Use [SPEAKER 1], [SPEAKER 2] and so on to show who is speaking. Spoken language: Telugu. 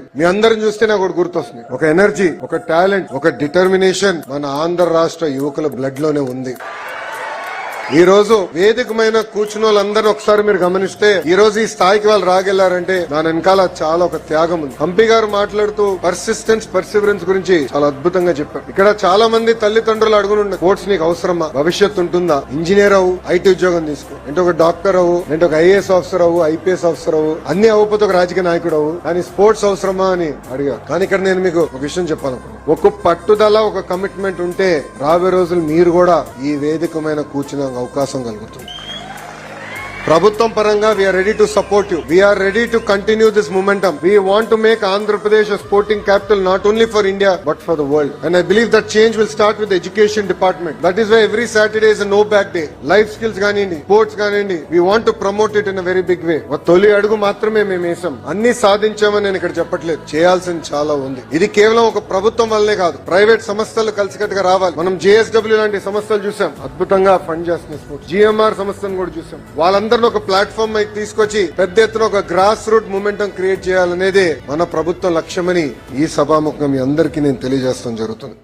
[SPEAKER 1] మీ అందరిని చూస్తే నాకు ఒకటి గుర్తొస్తుంది. ఒక ఎనర్జీ, ఒక టాలెంట్, ఒక డిటర్మినేషన్ మన ఆంధ్ర రాష్ట్ర యువకుల బ్లడ్ లోనే ఉంది. ఈ రోజు వేదికమైన కూర్చున్న వాళ్ళందరూ ఒకసారి మీరు గమనిస్తే ఈ రోజు ఈ స్థాయికి వాళ్ళు రాగెళ్లారంటే దాని వెనకాల చాలా ఒక త్యాగం ఉంది. హంపి గారు మాట్లాడుతూ పర్సివరెన్స్ గురించి చాలా అద్భుతంగా చెప్పారు. ఇక్కడ చాలా మంది తల్లిదండ్రులు అడుగునుండే స్పోర్ట్స్ నీకు అవసరమా, భవిష్యత్తు ఉంటుందా, ఇంజనీర్ అవ్వు, ఐటీ ఉద్యోగం తీసుకో, అంటే ఒక డాక్టర్ అవ్వు, అంటే ఒక ఐఏఎస్ ఆఫీసర్ అవ్వు, ఐపీఎస్ ఆఫీసర్ అవ్వు, అన్ని అవ్వకపోతే ఒక రాజకీయ నాయకుడు అవ్వు, కానీ స్పోర్ట్స్ అవసరమా అని అడిగారు. కానీ ఇక్కడ నేను మీకు ఒక విషయం చెప్పాలనుకున్నాను. ఒక పట్టుదల, ఒక కమిట్మెంట్ ఉంటే రాబోయే రోజులు మీరు కూడా ఈ వేదికమైన కూర్చున్న అవకాశం కలుగుతుంది. ప్రభుత్వం పరంగా we are ready to support you. We are ready to continue this momentum. We want to make Andhra Pradesh a sporting capital not only for India but for the world. And I believe that change will start with the education department. That is why every Saturday is a no back day. Life skills గానియండి, స్పోర్ట్స్ గానియండి, we want to promote it in a very big way. ఒక తొలి అడుగు మాత్రమే మేము వేసాం. అన్ని సాధించామని నేను ఇక్కడ చెప్పట్లేదు. చేయాల్సింది చాలా ఉంది. ఇది కేవలం ఒక ప్రభుత్వం వల్లనే కాదు, ప్రైవేట్ సంస్థలు కలిసికట్టుగా రావాలి. మనం JSW లాంటి సంస్థలు చూసాం, అద్భుతంగా ఫండ్ చేస్తున్న స్పోర్ట్స్. GMR సంస్థను కూడా చూసాం. వాళ్ళందరూ ఒక ప్లాట్ఫామ్ పైకి తీసుకొచ్చి పెద్ద ఎత్తున ఒక గ్రాస్ రూట్ మూమెంటం క్రియేట్ చేయాలనేదే మన ప్రభుత్వం లక్ష్యమని ఈ సభాముఖంగా మీ అందరికీ నేను తెలియజేస్తాం జరుగుతుంది.